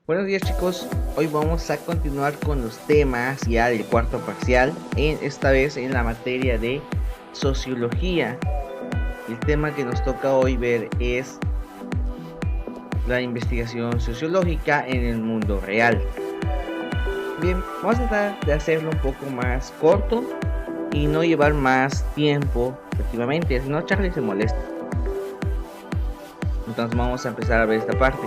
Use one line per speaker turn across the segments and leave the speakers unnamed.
Buenos días chicos, hoy vamos a continuar con los temas ya del cuarto parcial, esta vez en la materia de sociología. El tema que nos toca hoy ver es la investigación sociológica en el mundo real. Bien, vamos a tratar de hacerlo un poco más corto y no llevar más tiempo, efectivamente, si no Charlie se molesta. Entonces vamos a empezar a ver esta parte.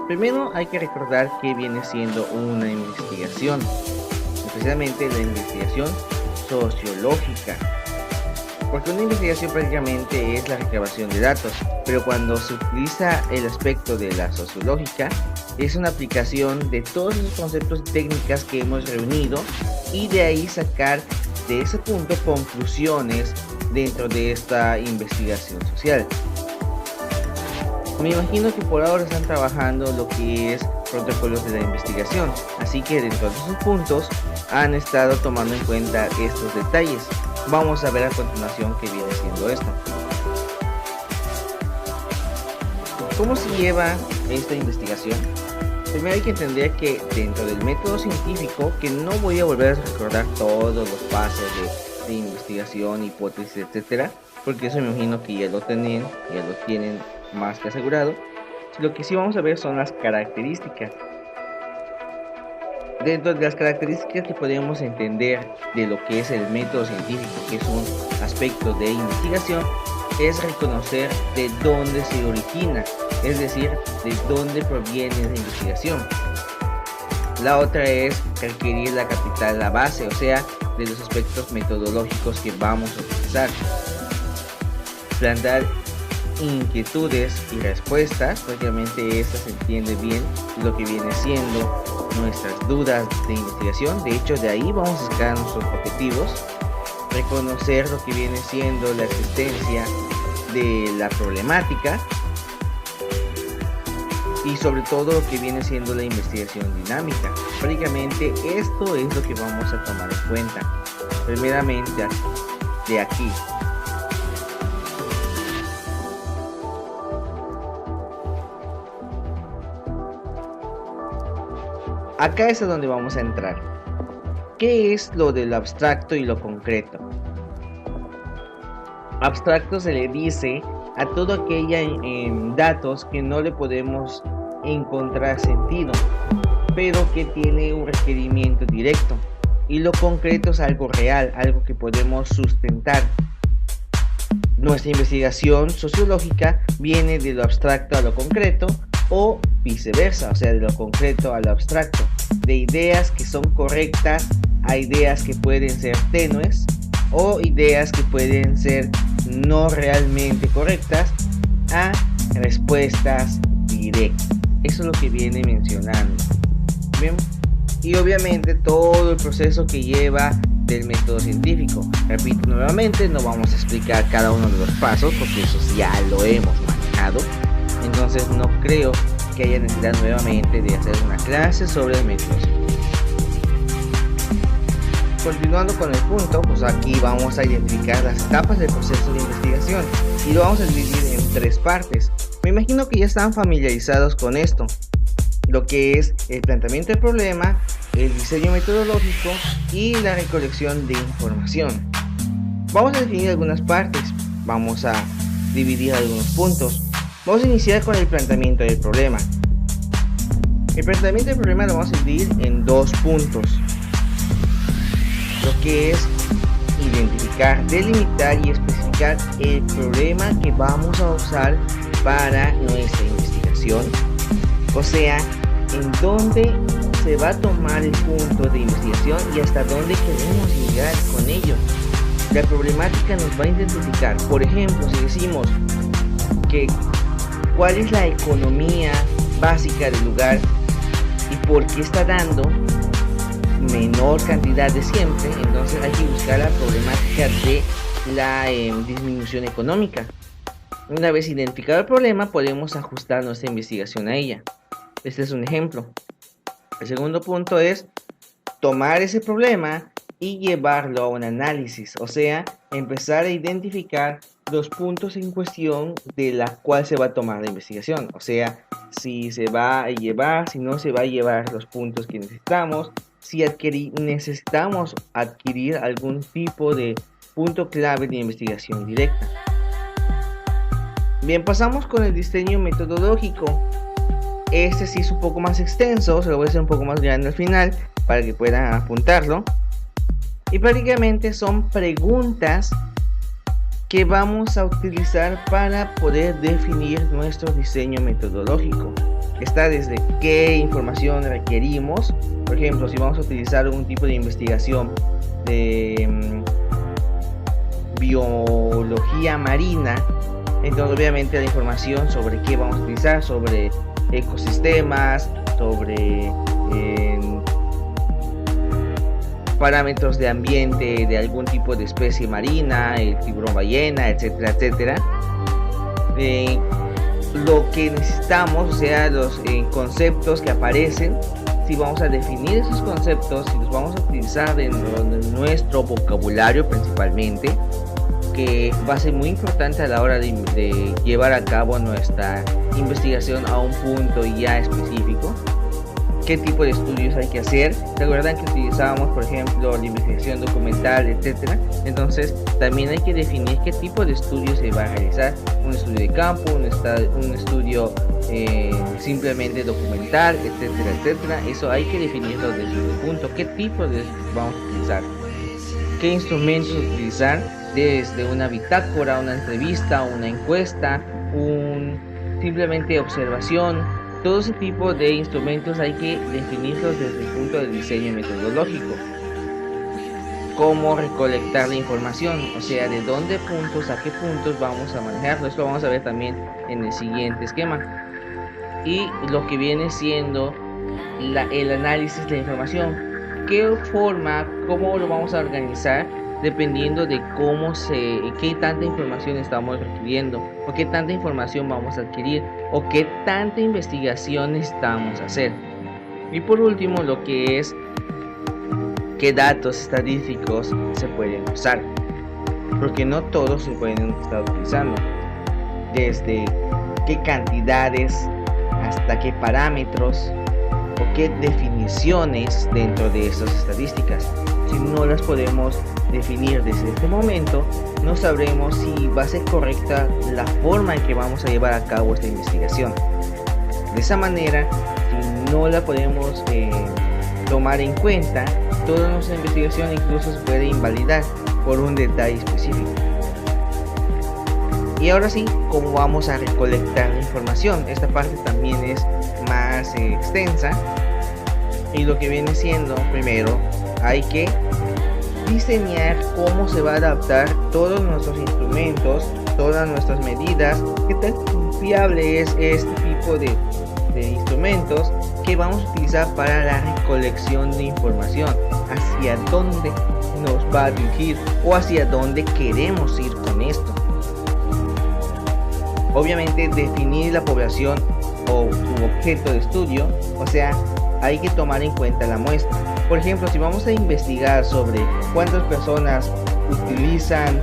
Primero hay que recordar que viene siendo una investigación, especialmente la investigación sociológica, porque una investigación prácticamente es la recabación de datos, pero cuando se utiliza el aspecto de la sociológica, es una aplicación de todos los conceptos y técnicas que hemos reunido y de ahí sacar de ese punto conclusiones dentro de esta investigación social. Me imagino que por ahora están trabajando lo que es protocolos de la investigación, así que dentro de sus puntos han estado tomando en cuenta estos detalles. Vamos a ver a continuación qué viene siendo esto. ¿Cómo se lleva esta investigación? Primero hay que entender que dentro del método científico, que no voy a volver a recordar todos los pasos de investigación, hipótesis, etcétera, porque eso me imagino que ya lo tienen más que asegurado. Lo que sí vamos a ver son las características. Dentro de las características que podemos entender de lo que es el método científico, que es un aspecto de investigación, es reconocer de dónde se origina, es decir, de dónde proviene la investigación. La otra es requerir la capital, la base, o sea, de los aspectos metodológicos que vamos a utilizar. Plantear inquietudes y respuestas, prácticamente esta se entiende bien lo que viene siendo nuestras dudas de investigación. De hecho, de ahí vamos a sacar nuestros objetivos, reconocer lo que viene siendo la existencia de la problemática y sobre todo lo que viene siendo la investigación dinámica. Prácticamente esto es lo que vamos a tomar en cuenta. Primeramente, de aquí. Acá es a donde vamos a entrar. ¿Qué es lo del abstracto y lo concreto? Abstracto se le dice a todo aquello en datos que no le podemos encontrar sentido, pero que tiene un requerimiento directo. Y lo concreto es algo real, algo que podemos sustentar. Nuestra investigación sociológica viene de lo abstracto a lo concreto o viceversa, o sea, de lo concreto a lo abstracto, de ideas que son correctas a ideas que pueden ser tenues o ideas que pueden ser no realmente correctas a respuestas directas. Eso es lo que viene mencionando. Bien, y obviamente todo el proceso que lleva del método científico. Repito nuevamente, no vamos a explicar cada uno de los pasos porque eso ya lo hemos manejado. Entonces no creo que haya necesidad nuevamente de hacer una clase sobre el método científico. Continuando con el punto, pues aquí vamos a identificar las etapas del proceso de investigación y lo vamos a dividir en tres partes. Me imagino que ya están familiarizados con esto, lo que es el planteamiento del problema, el diseño metodológico y la recolección de información. Vamos a definir algunas partes, vamos a dividir algunos puntos. Vamos a iniciar con el planteamiento del problema. El planteamiento del problema lo vamos a dividir en dos puntos. Lo que es identificar, delimitar y especificar el problema que vamos a usar para nuestra investigación. O sea, en dónde se va a tomar el punto de investigación y hasta dónde queremos llegar con ello. La problemática nos va a identificar. Por ejemplo, si decimos que cuál es la economía básica del lugar y por qué está dando menor cantidad de siempre, entonces hay que buscar la problemática de la disminución económica. Una vez identificado el problema, podemos ajustar nuestra investigación a ella. Este es un ejemplo. El segundo punto es tomar ese problema y llevarlo a un análisis, o sea, empezar a identificar los puntos en cuestión de la cual se va a tomar la investigación, o sea, si se va a llevar, si no se va a llevar los puntos que necesitamos, si necesitamos adquirir algún tipo de punto clave de investigación directa. Bien, pasamos con el diseño metodológico. Este sí es un poco más extenso, se lo voy a hacer un poco más grande al final para que puedan apuntarlo. Y prácticamente son preguntas que vamos a utilizar para poder definir nuestro diseño metodológico. Está desde qué información requerimos. Por ejemplo, si vamos a utilizar algún tipo de investigación de biología marina, entonces obviamente la información sobre qué vamos a utilizar, sobre ecosistemas, sobre parámetros de ambiente de algún tipo de especie marina, el tiburón ballena, etcétera, etcétera. Lo que necesitamos, o sea, los conceptos que aparecen, si vamos a definir esos conceptos, si los vamos a utilizar dentro de nuestro vocabulario principalmente, que va a ser muy importante a la hora de llevar a cabo nuestra investigación a un punto ya específico. Qué tipo de estudios hay que hacer. Recuerdan que utilizábamos, por ejemplo, la investigación documental, etcétera. Entonces también hay que definir qué tipo de estudio se va a realizar. Un estudio de campo, un estudio simplemente documental, etcétera, etcétera. Eso hay que definirlo desde el punto. ¿Qué tipo de vamos a utilizar? ¿Qué instrumentos utilizar? Desde una bitácora, una entrevista, una encuesta, simplemente observación. Todo ese tipo de instrumentos hay que definirlos desde el punto del diseño metodológico. Cómo recolectar la información, o sea, de dónde puntos a qué puntos vamos a manejarlo. Esto lo vamos a ver también en el siguiente esquema. Y lo que viene siendo el análisis de la información. ¿Qué forma, cómo lo vamos a organizar? Dependiendo de qué tanta información estamos requiriendo, o qué tanta información vamos a adquirir, o qué tanta investigación necesitamos hacer. Y por último, lo que es qué datos estadísticos se pueden usar, porque no todos se pueden estar utilizando, desde qué cantidades hasta qué parámetros o qué definiciones dentro de esas estadísticas. Si no las podemos definir desde este momento, no sabremos si va a ser correcta la forma en que vamos a llevar a cabo esta investigación. De esa manera, si no la podemos tomar en cuenta, toda nuestra investigación incluso se puede invalidar por un detalle específico. Y ahora sí, ¿cómo vamos a recolectar la información? Esta parte también es más extensa, y lo que viene siendo, primero hay que diseñar cómo se va a adaptar todos nuestros instrumentos, todas nuestras medidas, qué tan confiable es este tipo de instrumentos que vamos a utilizar para la recolección de información, hacia dónde nos va a dirigir o hacia dónde queremos ir con esto. Obviamente definir la población o su objeto de estudio, o sea, hay que tomar en cuenta la muestra. Por ejemplo, si vamos a investigar sobre cuántas personas utilizan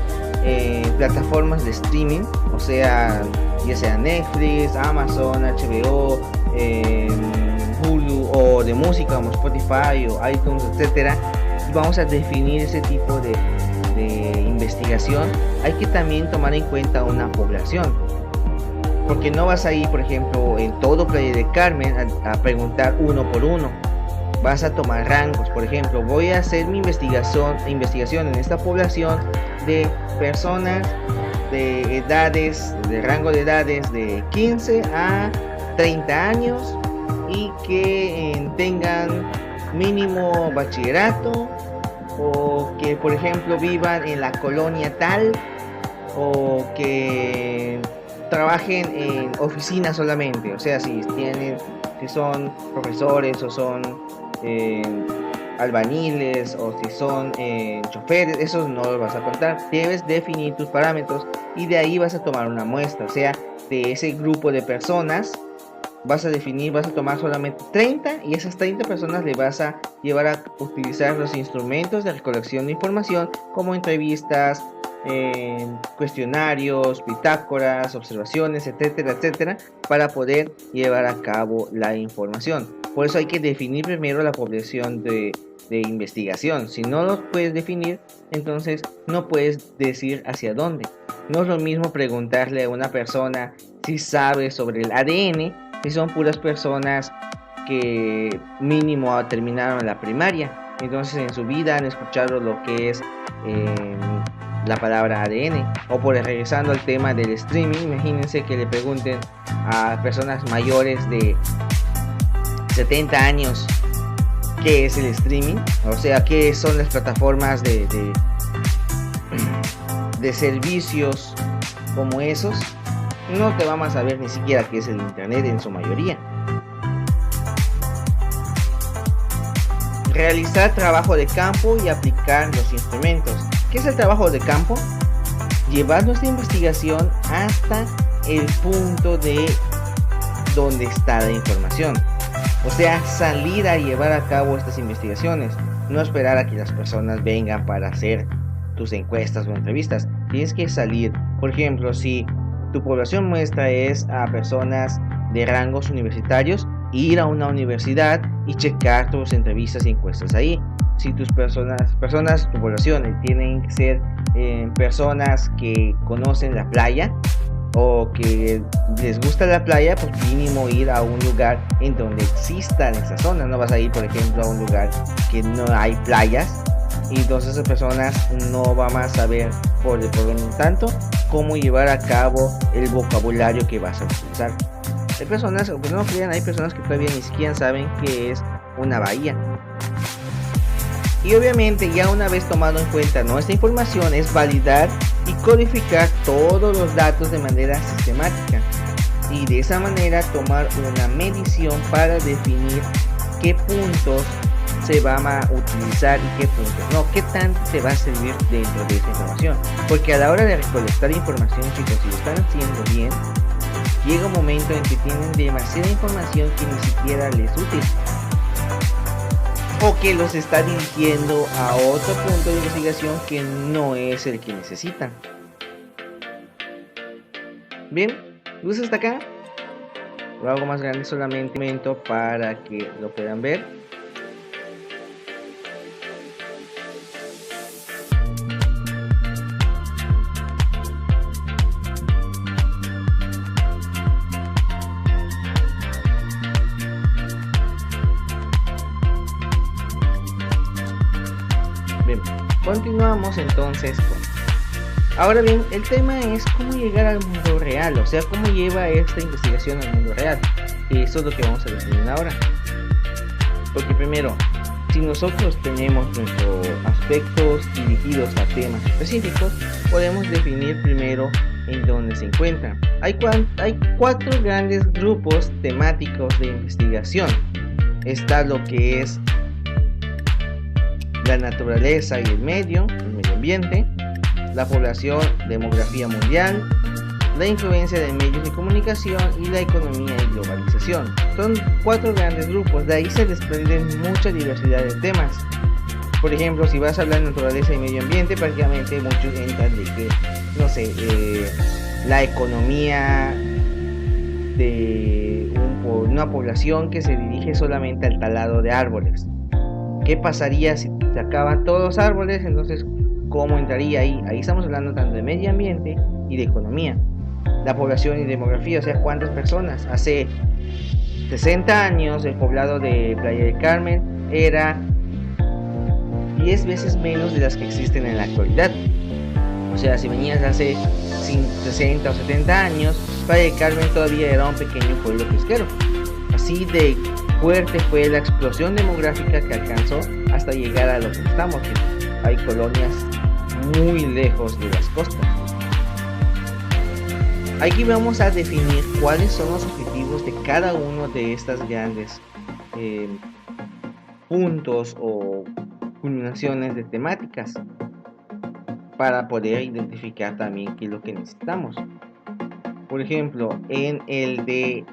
plataformas de streaming, o sea, ya sea Netflix, Amazon, HBO, Hulu, o de música como Spotify o iTunes, etcétera, y vamos a definir ese tipo de investigación, hay que también tomar en cuenta una población, porque no vas a ir, por ejemplo, en todo Playa del Carmen a preguntar uno por uno. Vas a tomar rangos. Por ejemplo, voy a hacer mi investigación en esta población de personas de edades, de rango de edades de 15 a 30 años y que tengan mínimo bachillerato, o que, por ejemplo, vivan en la colonia tal, o que trabajen en oficinas solamente. O sea, si son profesores, o son albañiles, o si son choferes, eso no lo vas a contar. Debes definir tus parámetros y de ahí vas a tomar una muestra. O sea, de ese grupo de personas vas a tomar solamente 30, y esas 30 personas le vas a llevar a utilizar los instrumentos de recolección de información, como entrevistas, cuestionarios, bitácoras, observaciones, etcétera, etcétera, para poder llevar a cabo la información. Por eso hay que definir primero la población de investigación. Si no lo puedes definir, entonces no puedes decir hacia dónde. No es lo mismo preguntarle a una persona si sabe sobre el ADN, si son puras personas que mínimo terminaron la primaria, entonces en su vida han escuchado lo que es la palabra ADN. O por regresando al tema del streaming, imagínense que le pregunten a personas mayores de 70 años qué es el streaming, o sea, qué son las plataformas de servicios como esos. No te vamos a saber ni siquiera qué es el internet en su mayoría. Realizar trabajo de campo y aplicar los instrumentos. ¿Qué es el trabajo de campo? Llevar nuestra investigación hasta el punto de donde está la información. O sea, salir a llevar a cabo estas investigaciones. No esperar a que las personas vengan para hacer tus encuestas o entrevistas. Tienes que salir. Por ejemplo, si tu población muestra es a personas de rangos universitarios, ir a una universidad y checar tus entrevistas y encuestas ahí. Si tu población tienen que ser personas que conocen la playa o que les gusta la playa, pues mínimo ir a un lugar en donde existan esas zonas. No vas a ir, por ejemplo, a un lugar que no hay playas, y entonces esas personas no van a saber por lo tanto cómo llevar a cabo el vocabulario que vas a utilizar. Hay personas, aunque no crean, hay personas que todavía ni siquiera saben qué es una bahía. Y obviamente, ya una vez tomado en cuenta nuestra información, es validar y codificar todos los datos de manera sistemática, y de esa manera tomar una medición para definir qué puntos se van a utilizar y qué puntos no, qué tanto te va a servir dentro de esa información. Porque a la hora de recolectar información, chicos, si lo están haciendo bien, llega un momento en que tienen demasiada información que ni siquiera les es útil, o que los está dirigiendo a otro punto de investigación que no es el que necesitan. Bien, ¿luz hasta acá? Lo hago más grande solamente un momento para que lo puedan ver. Bien, continuamos entonces ahora bien, el tema es cómo llegar al mundo real, o sea, cómo lleva esta investigación al mundo real. Y eso es lo que vamos a definir ahora. Porque primero, si nosotros tenemos nuestros aspectos dirigidos a temas específicos, podemos definir primero en dónde se encuentran. Hay 4 grandes grupos temáticos de investigación. Está lo que es la naturaleza y el medio ambiente, la población, demografía mundial, la influencia de medios de comunicación y la economía y globalización. Son 4 grandes grupos, de ahí se desprenden mucha diversidad de temas. Por ejemplo, si vas a hablar de naturaleza y medio ambiente, prácticamente muchos entran de que, no sé, la economía de una población que se dirige solamente al talado de árboles. ¿Qué pasaría si se acaban todos los árboles? Entonces, ¿cómo entraría ahí? Ahí estamos hablando tanto de medio ambiente y de economía. La población y demografía, o sea, ¿cuántas personas? Hace 60 años el poblado de Playa del Carmen era 10 veces menos de las que existen en la actualidad. O sea, si venías hace 60 o 70 años, Playa del Carmen todavía era un pequeño pueblo pesquero. Así de fuerte fue la explosión demográfica que alcanzó hasta llegar a lo que estamos, que hay colonias muy lejos de las costas. Aquí vamos a definir cuáles son los objetivos de cada uno de estas grandes puntos o culminaciones de temáticas, para poder identificar también qué es lo que necesitamos. Por ejemplo, en el de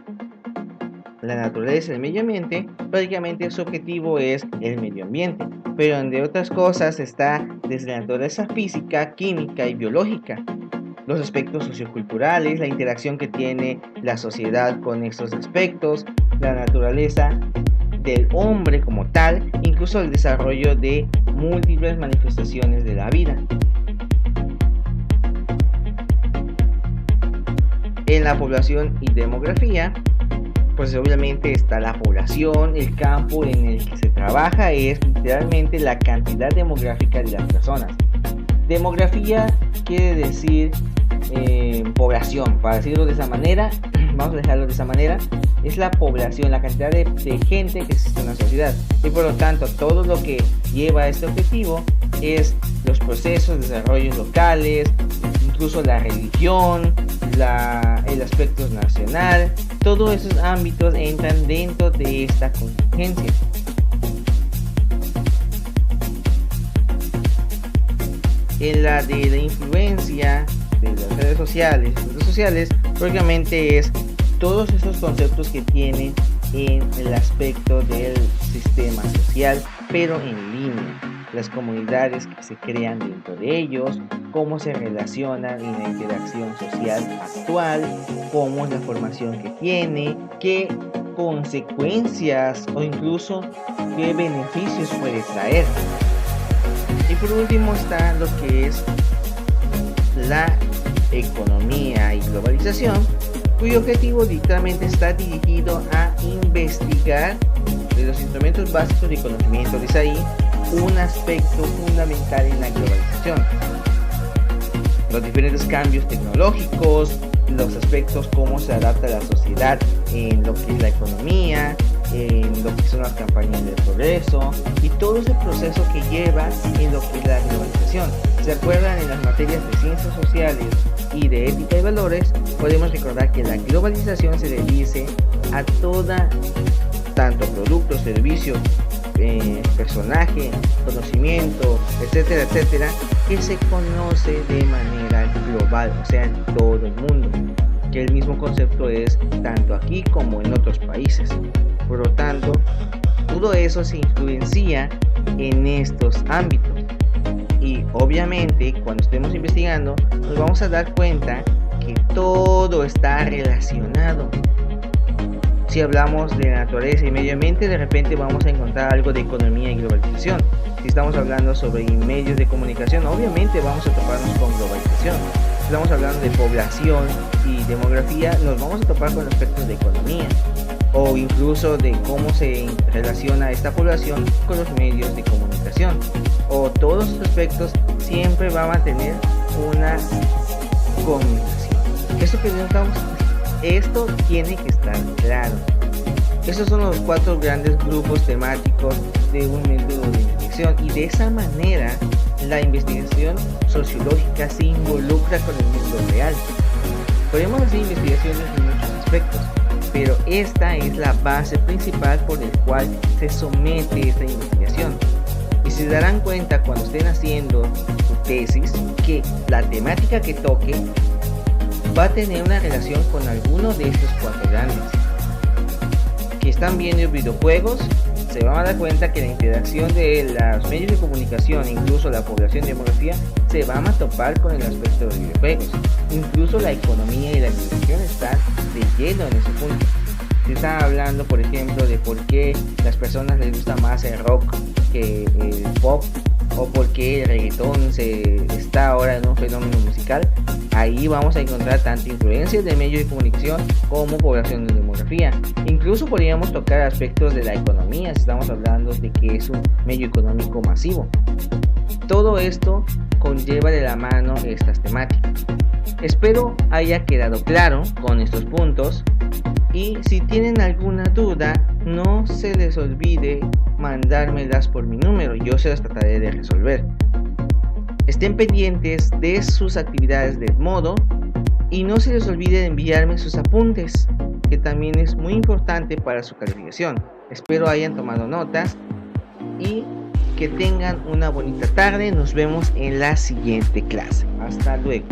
la naturaleza y el medio ambiente, prácticamente su objetivo es el medio ambiente, pero entre otras cosas está desde la naturaleza física, química y biológica, los aspectos socioculturales, la interacción que tiene la sociedad con estos aspectos, la naturaleza del hombre como tal, incluso el desarrollo de múltiples manifestaciones de la vida. En la población y demografía, pues obviamente está la población, el campo en el que se trabaja es literalmente la cantidad demográfica de las personas. Demografía quiere decir población, para decirlo de esa manera, vamos a dejarlo de esa manera, es la población, la cantidad de gente que existe en la sociedad, y por lo tanto todo lo que lleva a este objetivo es los procesos, desarrollos locales, incluso la religión, el aspecto nacional, todos esos ámbitos entran dentro de esta contingencia. En la de la influencia de las redes sociales, prácticamente es todos esos conceptos que tienen en el aspecto del sistema social, pero en línea, las comunidades que se crean dentro de ellos, cómo se relacionan en la interacción social actual, cómo es la formación que tiene, qué consecuencias o incluso qué beneficios puede traer. Y por último está lo que es la economía y globalización, cuyo objetivo literalmente está dirigido a investigar de los instrumentos básicos de conocimiento. Es ahí un aspecto fundamental en la globalización. Los diferentes cambios tecnológicos, los aspectos cómo se adapta la sociedad en lo que es la economía, en lo que son las campañas de progreso y todo ese proceso que lleva en lo que es la globalización. ¿Se acuerdan? En las materias de ciencias sociales y de ética y valores podemos recordar que la globalización se le dice a toda, tanto producto, servicio, personaje, conocimiento, etcétera, etcétera, que se conoce de manera global, o sea, en todo el mundo, que el mismo concepto es tanto aquí como en otros países. Por lo tanto, todo eso se influencia en estos ámbitos. Y obviamente, cuando estemos investigando, nos vamos a dar cuenta que todo está relacionado. Si hablamos de naturaleza y medio ambiente, de repente vamos a encontrar algo de economía y globalización. Si estamos hablando sobre medios de comunicación, obviamente vamos a toparnos con globalización. Si estamos hablando de población y demografía, nos vamos a topar con aspectos de economía, o incluso de cómo se relaciona esta población con los medios de comunicación, o todos los aspectos siempre van a tener una combinación. Esto tiene que estar claro. Esos son los 4 grandes grupos temáticos de un método de investigación, y de esa manera la investigación sociológica se involucra con el mundo real. Podemos hacer investigaciones en muchos aspectos, pero esta es la base principal por el cual se somete esta investigación. Y se darán cuenta cuando estén haciendo su tesis que la temática que toque va a tener una relación con alguno de estos 4 grandes. Que están viendo videojuegos, se van a dar cuenta que la interacción de los medios de comunicación, incluso la población y demografía, se van a topar con el aspecto de videojuegos. Incluso la economía y la administración están de lleno en ese punto. Se está hablando, por ejemplo, de por qué las personas les gusta más el rock que el pop, o por qué el reggaetón está ahora en un fenómeno musical. Ahí vamos a encontrar tanto influencias de medios de comunicación como población de demografía. Incluso podríamos tocar aspectos de la economía si estamos hablando de que es un medio económico masivo. Todo esto conlleva de la mano estas temáticas. Espero haya quedado claro con estos puntos, y si tienen alguna duda, no se les olvide mandármelas por mi número, yo se las trataré de resolver. Estén pendientes de sus actividades de modo, y no se les olvide de enviarme sus apuntes, que también es muy importante para su calificación. Espero hayan tomado notas y que tengan una bonita tarde. Nos vemos en la siguiente clase. Hasta luego.